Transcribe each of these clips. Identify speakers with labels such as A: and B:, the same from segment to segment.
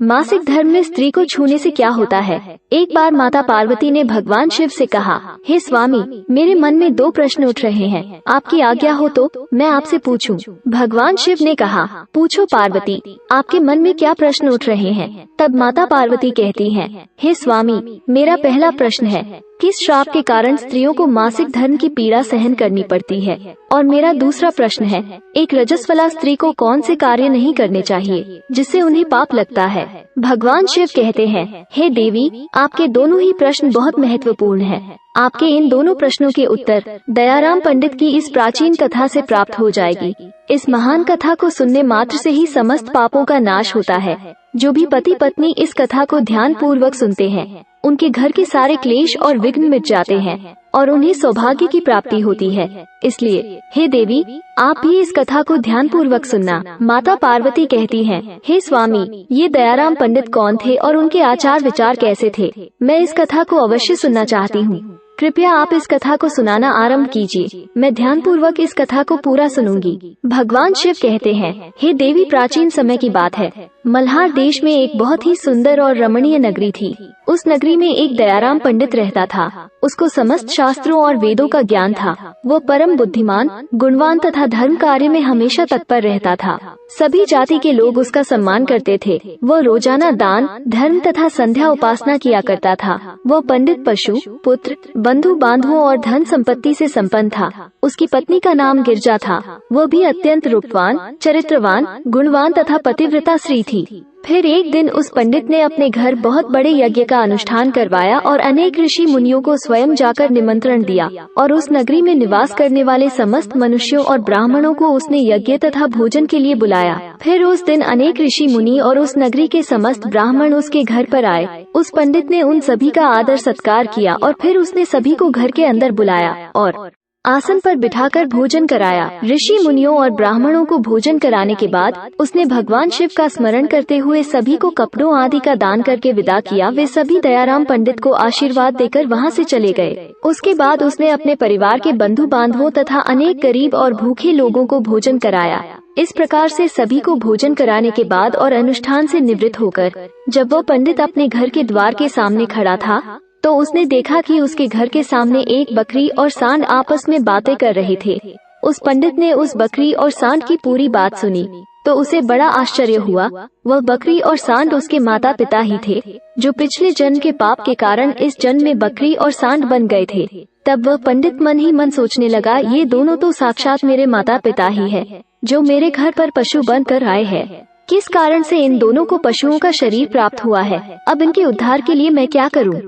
A: मासिक धर्म में स्त्री को छूने से क्या होता है। एक बार माता पार्वती ने भगवान शिव से कहा, हे स्वामी, मेरे मन में दो प्रश्न उठ रहे हैं, आपकी आज्ञा हो तो मैं आपसे पूछूं। भगवान शिव ने कहा, पूछो पार्वती, आपके मन में क्या प्रश्न उठ रहे हैं। तब माता पार्वती कहती हैं, हे स्वामी, मेरा पहला प्रश्न है, किस श्राप के कारण स्त्रियों को मासिक धर्म की पीड़ा सहन करनी पड़ती है। और मेरा दूसरा प्रश्न है, एक रजस्वला स्त्री को कौन से कार्य नहीं करने चाहिए जिससे उन्हें पाप लगता है। भगवान शिव कहते हैं, हे देवी, आपके दोनों ही प्रश्न बहुत महत्वपूर्ण हैं। आपके इन दोनों प्रश्नों के उत्तर दयाराम पंडित की इस प्राचीन कथा से प्राप्त हो जाएगी। इस महान कथा को सुनने मात्र से ही समस्त पापों का नाश होता है। जो भी पति पत्नी इस कथा को ध्यान पूर्वक सुनते हैं, उनके घर के सारे क्लेश और विघ्न मिट जाते हैं और उन्हें सौभाग्य की प्राप्ति होती है। इसलिए हे देवी, आप भी इस कथा को ध्यान पूर्वक सुनना। माता पार्वती कहती हैं, हे स्वामी, ये दयाराम पंडित कौन थे और उनके आचार विचार कैसे थे। मैं इस कथा को अवश्य सुनना चाहती हूँ। कृपया आप इस कथा को सुनाना आरंभ कीजिए। मैं ध्यान पूर्वक इस कथा को पूरा सुनूंगी। भगवान शिव कहते हैं, हे देवी, प्राचीन समय की बात है। मल्हार देश में एक बहुत ही सुंदर और रमणीय नगरी थी। उस नगरी में एक दयाराम पंडित रहता था। उसको समस्त शास्त्रों और वेदों का ज्ञान था। वो परम बुद्धिमान, गुणवान तथा धर्म कार्य में हमेशा तत्पर रहता था। सभी जाति के लोग उसका सम्मान करते थे। वो रोजाना दान, धर्म तथा संध्या उपासना किया करता था। वो पंडित पशु, पुत्र, बंधु बांधुओं और धन संपत्ति से संपन्न था। उसकी पत्नी का नाम गिरजा था। वो भी अत्यंत रूपवान, चरित्रवान, गुणवान तथा पतिव्रता स्त्री थी। फिर एक दिन उस पंडित ने अपने घर बहुत बड़े यज्ञ का अनुष्ठान करवाया और अनेक ऋषि मुनियों को स्वयं जाकर निमंत्रण दिया और उस नगरी में निवास करने वाले समस्त मनुष्यों और ब्राह्मणों को उसने यज्ञ तथा भोजन के लिए बुलाया। फिर उस दिन अनेक ऋषि मुनि और उस नगरी के समस्त ब्राह्मण उसके घर पर आए। उस पंडित ने उन सभी का आदर सत्कार किया और फिर उसने सभी को घर के अंदर बुलाया और आसन पर बिठाकर भोजन कराया। ऋषि मुनियों और ब्राह्मणों को भोजन कराने के बाद उसने भगवान शिव का स्मरण करते हुए सभी को कपड़ों आदि का दान करके विदा किया। वे सभी दयाराम पंडित को आशीर्वाद देकर वहां से चले गए। उसके बाद उसने अपने परिवार के बंधु बांधवों तथा अनेक गरीब और भूखे लोगों को भोजन कराया। इस प्रकार से सभी को भोजन कराने के बाद और अनुष्ठान से निवृत्त होकर जब वो पंडित अपने घर के द्वार के सामने खड़ा था, तो उसने देखा कि उसके घर के सामने एक बकरी और सांड आपस में बातें कर रहे थे। उस पंडित ने उस बकरी और सांड की पूरी बात सुनी तो उसे बड़ा आश्चर्य हुआ। वह बकरी और सांड उसके माता पिता ही थे, जो पिछले जन्म के पाप के कारण इस जन्म में बकरी और सांड बन गए थे। तब वह पंडित मन ही मन सोचने लगा, ये दोनों तो साक्षात मेरे माता पिता ही है, जो मेरे घर पर पशु बन कर आए हैं। किस कारण से इन दोनों को पशुओं का शरीर प्राप्त हुआ है। अब इनके उद्धार के लिए मैं क्या करूं।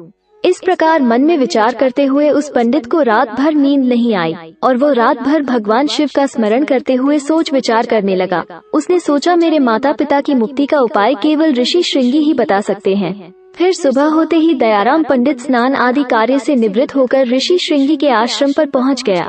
A: इस प्रकार मन में विचार करते हुए उस पंडित को रात भर नींद नहीं आई और वो रात भर भगवान शिव का स्मरण करते हुए सोच विचार करने लगा। उसने सोचा, मेरे माता पिता की मुक्ति का उपाय केवल ऋषि श्रृंगी ही बता सकते हैं। फिर सुबह होते ही दयाराम पंडित स्नान आदि कार्य से निवृत्त होकर ऋषि श्रृंगी के आश्रम पर पहुंच गया।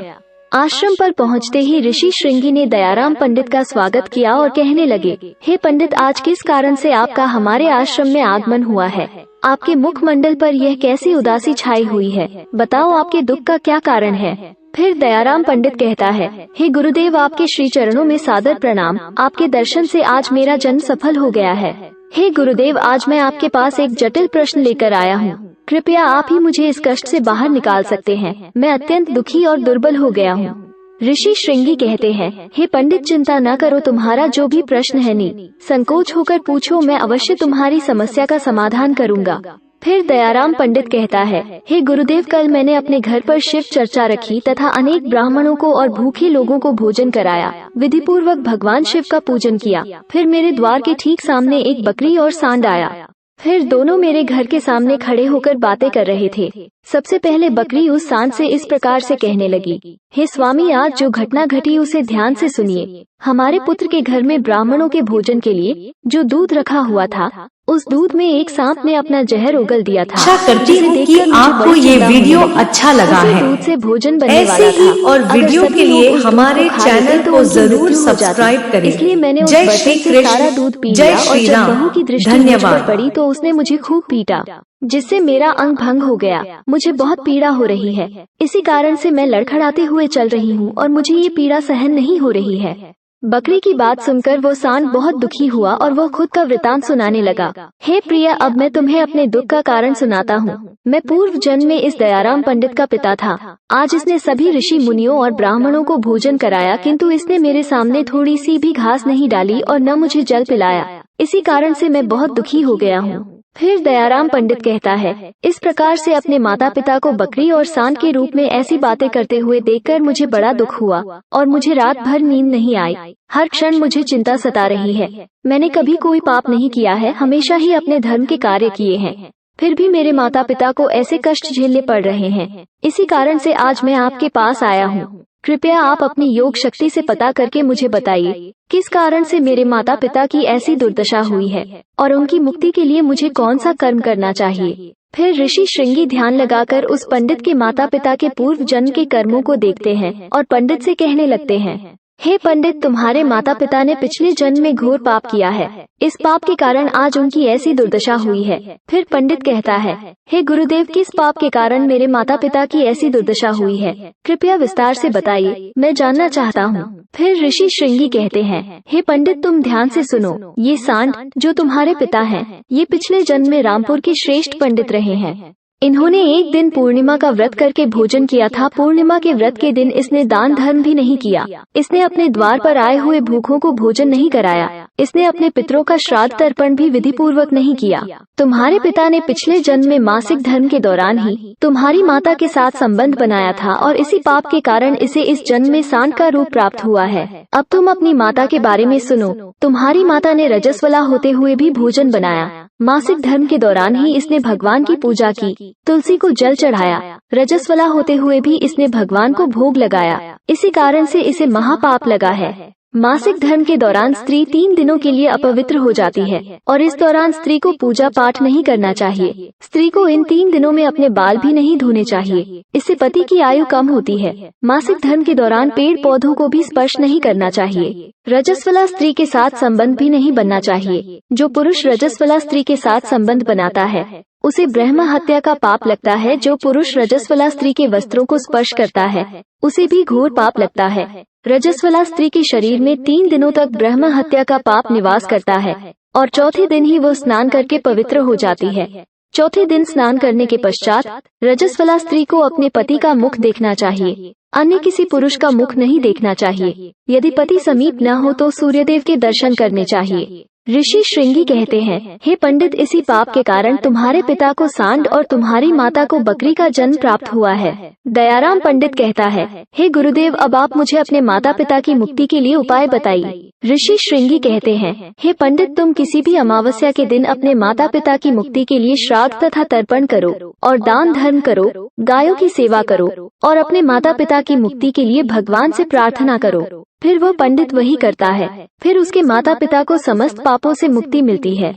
A: आश्रम पर पहुंचते ही ऋषि श्रृंगी ने दयाराम पंडित का स्वागत किया और कहने लगे, हे पंडित, आज किस कारण से आपका हमारे आश्रम में आगमन हुआ है। आपके मुखमंडल पर यह कैसी उदासी छाई हुई है। बताओ, आपके दुख का क्या कारण है। फिर दयाराम पंडित कहता है, हे गुरुदेव, आपके श्री चरणों में सादर प्रणाम। आपके दर्शन से आज मेरा जन्म सफल हो गया है। हे गुरुदेव, आज मैं आपके पास एक जटिल प्रश्न लेकर आया हूँ। कृपया आप ही मुझे इस कष्ट से बाहर निकाल सकते हैं। मैं अत्यंत दुखी और दुर्बल हो गया हूँ। ऋषि श्रृंगी कहते हैं, हे पंडित, चिंता न करो, तुम्हारा जो भी प्रश्न है संकोच होकर पूछो, मैं अवश्य तुम्हारी समस्या का समाधान करूँगा। फिर दयाराम पंडित कहता है, हे गुरुदेव, कल मैंने अपने घर पर शिव चर्चा रखी तथा अनेक ब्राह्मणों को और भूखे लोगों को भोजन कराया। विधि पूर्वक भगवान शिव का पूजन किया। फिर मेरे द्वार के ठीक सामने एक बकरी और सांड आया। फिर दोनों मेरे घर के सामने खड़े होकर बातें कर रहे थे। सबसे पहले बकरी उस सांड से इस प्रकार से कहने लगी, हे स्वामी, आज जो घटना घटी उसे ध्यान से सुनिए। हमारे पुत्र के घर में ब्राह्मणों के भोजन के लिए जो दूध रखा हुआ था, उस दूध में एक सांप ने अपना जहर उगल दिया था।
B: आशा करती हूँ कि आपको ये वीडियो अच्छा लगा है।
A: दूध से भोजन बनने
B: ऐसे
A: वाला
B: ही
A: था
B: और वीडियो के लिए हमारे चैनल को जरूर
A: मृत्यु हो जाती।
B: सब्सक्राइब करें।
A: इसलिए मैंने उस
B: जय
A: बच्चे
B: श्री
A: से सारा दूध पी
B: कृष्ण,
A: लिया
B: जय
A: और
B: श्री
A: जब
B: राम।
A: बहू की दृष्टि मुझ पर
B: धन्यवाद।
A: पड़ी तो उसने मुझे खूब पीटा, जिससे मेरा अंग भंग हो गया। मुझे बहुत पीड़ा हो रही है। इसी कारण से मैं लड़खड़ाते हुए चल रही हूँ और मुझे ये पीड़ा सहन नहीं हो रही है। बकरी की बात सुनकर वो सांड बहुत दुखी हुआ और वो खुद का वृतांत सुनाने लगा। हे प्रिय, अब मैं तुम्हें अपने दुख का कारण सुनाता हूँ। मैं पूर्व जन्म में इस दयाराम पंडित का पिता था। आज इसने सभी ऋषि मुनियों और ब्राह्मणों को भोजन कराया, किंतु इसने मेरे सामने थोड़ी सी भी घास नहीं डाली और न मुझे जल पिलाया। इसी कारण से मैं बहुत दुखी हो गया हूँ। फिर दयाराम पंडित कहता है, इस प्रकार से अपने माता पिता को बकरी और सांड के रूप में ऐसी बातें करते हुए देखकर मुझे बड़ा दुख हुआ और मुझे रात भर नींद नहीं आई। हर क्षण मुझे चिंता सता रही है। मैंने कभी कोई पाप नहीं किया है, हमेशा ही अपने धर्म के कार्य किए हैं, फिर भी मेरे माता पिता को ऐसे कष्ट झेलने पड़ रहे हैं। इसी कारण से आज मैं आपके पास आया हूँ। कृपया आप अपनी योग शक्ति से पता करके मुझे बताइए किस कारण से मेरे माता पिता की ऐसी दुर्दशा हुई है और उनकी मुक्ति के लिए मुझे कौन सा कर्म करना चाहिए। फिर ऋषि श्रृंगी ध्यान लगाकर उस पंडित के माता पिता के पूर्व जन्म के कर्मों को देखते हैं और पंडित से कहने लगते हैं, हे पंडित, तुम्हारे माता पिता ने पिछले जन्म में घोर पाप किया है। इस पाप के कारण आज उनकी ऐसी दुर्दशा हुई है। फिर पंडित कहता है, हे गुरुदेव, किस पाप के कारण मेरे माता पिता की ऐसी दुर्दशा हुई है? कृपया विस्तार से बताइए, मैं जानना चाहता हूँ। फिर ऋषि श्रृंगी कहते हैं, हे पंडित, तुम ध्यान से सुनो। ये सांड जो तुम्हारे पिता हैं, ये पिछले जन्म में रामपुर के श्रेष्ठ पंडित रहे हैं। इन्होंने एक दिन पूर्णिमा का व्रत करके भोजन किया था। पूर्णिमा के व्रत के दिन इसने दान धर्म भी नहीं किया। इसने अपने द्वार पर आए हुए भूखों को भोजन नहीं कराया। इसने अपने पितरों का श्राद्ध तर्पण भी विधि पूर्वक नहीं किया। तुम्हारे पिता ने पिछले जन्म में मासिक धर्म के दौरान ही तुम्हारी माता के साथ संबंध बनाया था और इसी पाप के कारण इसे इस जन्म में सांड का रूप प्राप्त हुआ है। अब तुम अपनी माता के बारे में सुनो। तुम्हारी माता ने रजस्वला होते हुए भी भोजन बनाया। मासिक धर्म के दौरान ही इसने भगवान की पूजा की, तुलसी को जल चढ़ाया। रजस्वला होते हुए भी इसने भगवान को भोग लगाया। इसी कारण से इसे महापाप लगा है। मासिक धर्म के दौरान स्त्री 3 दिनों के लिए अपवित्र हो जाती है और इस दौरान स्त्री को पूजा पाठ नहीं करना चाहिए। स्त्री को इन 3 दिनों में अपने बाल भी नहीं धोने चाहिए। इससे पति की आयु कम होती है। मासिक धर्म के दौरान पेड़ पौधों को भी स्पर्श नहीं करना चाहिए। रजस्वला स्त्री के साथ संबंध भी नहीं बनना चाहिए। जो पुरुष रजस्वला स्त्री के साथ संबंध बनाता है उसे ब्रह्म हत्या का पाप लगता है। जो पुरुष रजस्वला स्त्री के वस्त्रों को स्पर्श करता है उसे भी घोर पाप लगता है। रजस्वला स्त्री के शरीर में 3 दिनों तक ब्रह्म हत्या का पाप निवास करता है और चौथे दिन ही वो स्नान करके पवित्र हो जाती है। चौथे दिन स्नान करने के पश्चात रजस्वला स्त्री को अपने पति का मुख देखना चाहिए, अन्य किसी पुरुष का मुख नहीं देखना चाहिए। यदि पति समीप न हो तो सूर्यदेव के दर्शन करने चाहिए। ऋषि श्रृंगी कहते हैं, हे पंडित, इसी पाप के कारण तुम्हारे पिता को सांड और तुम्हारी माता को बकरी का जन्म प्राप्त हुआ है। दयाराम पंडित कहता है, हे गुरुदेव, अब आप मुझे अपने माता पिता की मुक्ति के लिए उपाय बताइए। ऋषि श्रृंगी कहते हैं, हे पंडित, तुम किसी भी अमावस्या के दिन अपने माता पिता की मुक्ति के लिए श्राद्ध तथा तर्पण करो और दान धर्म करो, गायों की सेवा करो और अपने माता पिता की मुक्ति के लिए भगवान से प्रार्थना करो। फिर वो पंडित वही करता है। फिर उसके माता पिता को समस्त पापों से मुक्ति मिलती है।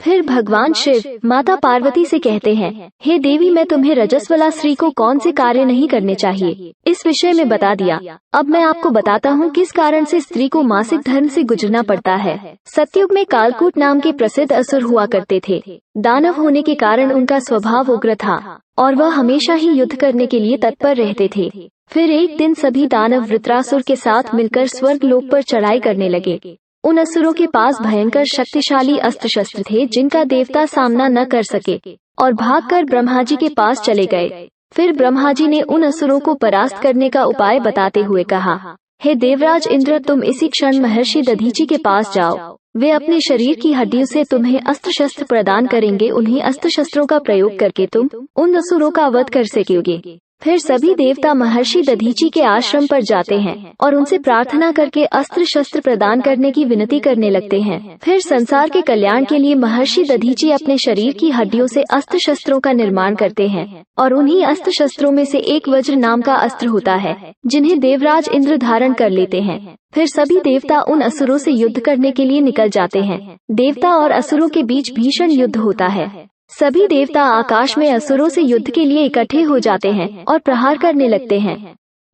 A: फिर भगवान शिव माता पार्वती से कहते हैं, हे देवी, मैं तुम्हें रजस्वला स्त्री को कौन से कार्य नहीं करने चाहिए इस विषय में बता दिया। अब मैं आपको बताता हूँ किस कारण से स्त्री को मासिक धर्म से गुजरना पड़ता है। सतयुग में कालकूट नाम के प्रसिद्ध असुर हुआ करते थे। दानव होने के कारण उनका स्वभाव उग्र था और वह हमेशा ही युद्ध करने के लिए तत्पर रहते थे। फिर एक दिन सभी दानव वृत्रासुर के साथ मिलकर स्वर्ग लोक पर चढ़ाई करने लगे। उन असुरों के पास भयंकर शक्तिशाली अस्त्र शस्त्र थे जिनका देवता सामना न कर सके और भागकर ब्रह्मा जी के पास चले गए। फिर ब्रह्मा जी ने उन असुरों को परास्त करने का उपाय बताते हुए कहा, हे देवराज इंद्र, तुम इसी क्षण महर्षि दधीची के पास जाओ। वे अपने शरीर की हड्डियों से तुम्हें अस्त्र शस्त्र प्रदान करेंगे। उन्हीं अस्त्र शस्त्रों का प्रयोग करके तुम उन असुरों का वध कर सकोगे। फिर सभी देवता महर्षि दधीची के आश्रम पर जाते हैं और उनसे प्रार्थना करके अस्त्र शस्त्र प्रदान करने की विनती करने लगते हैं। फिर संसार के कल्याण के लिए महर्षि दधीची अपने शरीर की हड्डियों से अस्त्र शस्त्रों का निर्माण करते हैं और उन्हीं अस्त्र शस्त्रों में से एक वज्र नाम का अस्त्र होता है जिन्हें देवराज इंद्र धारण कर लेते हैं। फिर सभी देवता उन असुरों से युद्ध करने के लिए निकल जाते हैं। देवता और असुरों के बीच भीषण युद्ध होता है। सभी देवता आकाश में असुरों से युद्ध के लिए इकट्ठे हो जाते हैं और प्रहार करने लगते हैं।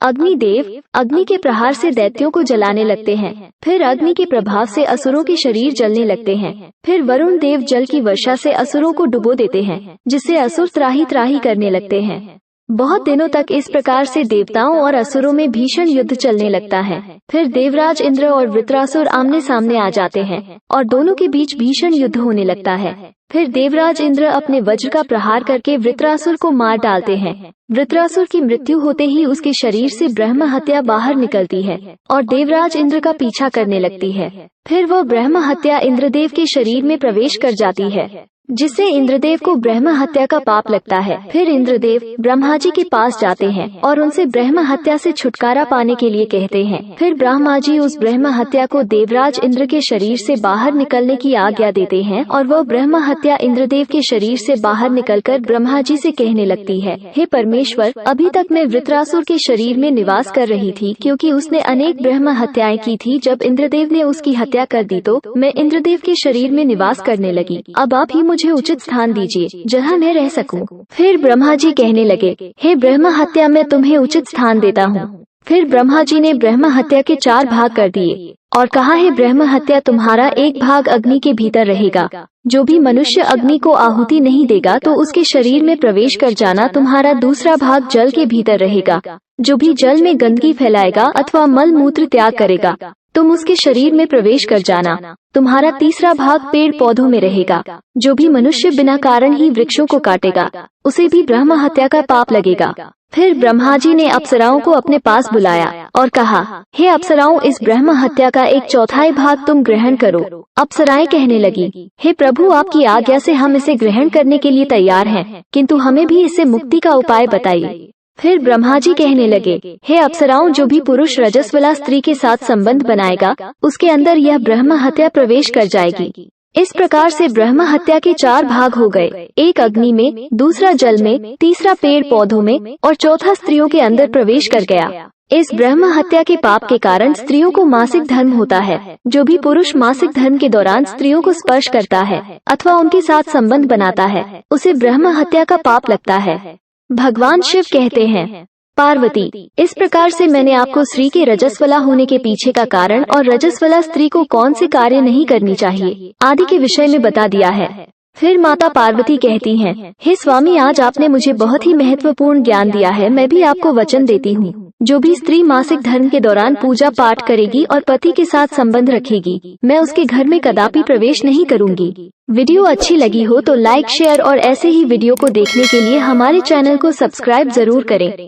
A: अग्निदेव अग्नि के प्रहार से दैत्यों को जलाने लगते हैं। फिर अग्नि के प्रभाव से असुरों के शरीर जलने लगते हैं। फिर वरुण देव जल की वर्षा से असुरों को डुबो देते हैं जिससे असुर त्राही त्राही करने लगते हैं। बहुत दिनों तक इस प्रकार से देवताओं और असुरों में भीषण युद्ध चलने लगता है। फिर देवराज इंद्र और वृत्रासुर आमने सामने आ जाते हैं और दोनों के बीच भीषण युद्ध होने लगता है। फिर देवराज इंद्र अपने वज्र का प्रहार करके वृत्रासुर को मार डालते हैं। वृत्रासुर की मृत्यु होते ही उसके शरीर से ब्रह्म हत्या बाहर निकलती है और देवराज इंद्र का पीछा करने लगती है। फिर वह ब्रह्म हत्या इंद्रदेव के शरीर में प्रवेश कर जाती है, जिससे इंद्रदेव को ब्रह्म हत्या का पाप लगता है। फिर इंद्रदेव ब्रह्मा जी के पास जाते हैं और उनसे ब्रह्म हत्या से छुटकारा पाने के लिए कहते हैं। फिर ब्रह्मा जी उस ब्रह्म हत्या को देवराज इंद्र के शरीर से बाहर निकलने की आज्ञा देते हैं और वह ब्रह्म हत्या इंद्रदेव के शरीर से बाहर निकलकर ब्रह्मा जी से कहने लगती है, हे परमेश्वर, अभी तक मैं वृत्रासुर के शरीर में निवास कर रही थी क्योंकि उसने अनेक ब्रह्म हत्याएं की थी। जब इंद्रदेव ने उसकी हत्या कर दी तो मैं इंद्रदेव के शरीर में निवास करने लगी। अब आप ही मुझे उचित स्थान दीजिए जहाँ मैं रह सकूं। फिर ब्रह्मा जी कहने लगे, हे ब्रह्म हत्या, मैं तुम्हें उचित स्थान देता हूँ। फिर ब्रह्मा जी ने ब्रह्म हत्या के 4 भाग कर दिए और कहा, है ब्रह्म हत्या, तुम्हारा एक भाग अग्नि के भीतर रहेगा। जो भी मनुष्य अग्नि को आहुति नहीं देगा तो उसके शरीर में प्रवेश कर जाना। तुम्हारा दूसरा भाग जल के भीतर रहेगा। जो भी जल में गंदगी फैलाएगा अथवा मल मूत्र त्याग करेगा तुम उसके शरीर में प्रवेश कर जाना। तुम्हारा तीसरा भाग पेड़ पौधों में रहेगा। जो भी मनुष्य बिना कारण ही वृक्षों को काटेगा उसे भी ब्रह्म हत्या का पाप लगेगा। फिर ब्रह्मा जी ने अप्सराओं को अपने पास बुलाया और कहा, हे अप्सराओं, इस ब्रह्म हत्या का 1/4 भाग तुम ग्रहण करो। अप्सराएं कहने लगी, हे प्रभु, आपकी आज्ञा से हम इसे ग्रहण करने के लिए तैयार हैं, किंतु हमें भी इससे मुक्ति का उपाय बताइए। फिर ब्रह्मा जी कहने लगे, हे अप्सराओं, जो भी पुरुष रजस्वला स्त्री के साथ संबंध बनाएगा उसके अंदर यह ब्रह्म हत्या प्रवेश कर जाएगी। इस प्रकार से ब्रह्म हत्या के 4 भाग हो गए, एक अग्नि में, दूसरा जल में, तीसरा पेड़ पौधों में और चौथा स्त्रियों के अंदर प्रवेश कर गया। इस ब्रह्म हत्या के पाप के कारण स्त्रियों को मासिक धर्म होता है। जो भी पुरुष मासिक धर्म के दौरान स्त्रियों को स्पर्श करता है अथवा उनके साथ संबंध बनाता है उसे ब्रह्म हत्या का पाप लगता है। भगवान शिव कहते हैं, पार्वती, इस प्रकार से मैंने आपको स्त्री के रजस्वला होने के पीछे का कारण और रजस्वला स्त्री को कौन से कार्य नहीं करनी चाहिए आदि के विषय में बता दिया है। फिर माता पार्वती कहती हैं, हे स्वामी, आज आपने मुझे बहुत ही महत्वपूर्ण ज्ञान दिया है। मैं भी आपको वचन देती हूँ, जो भी स्त्री मासिक धर्म के दौरान पूजा पाठ करेगी और पति के साथ संबंध रखेगी, मैं उसके घर में कदापि प्रवेश नहीं करूँगी। वीडियो अच्छी लगी हो तो लाइक, शेयर और ऐसे ही वीडियो को देखने के लिए हमारे चैनल को सब्सक्राइब जरूर करें।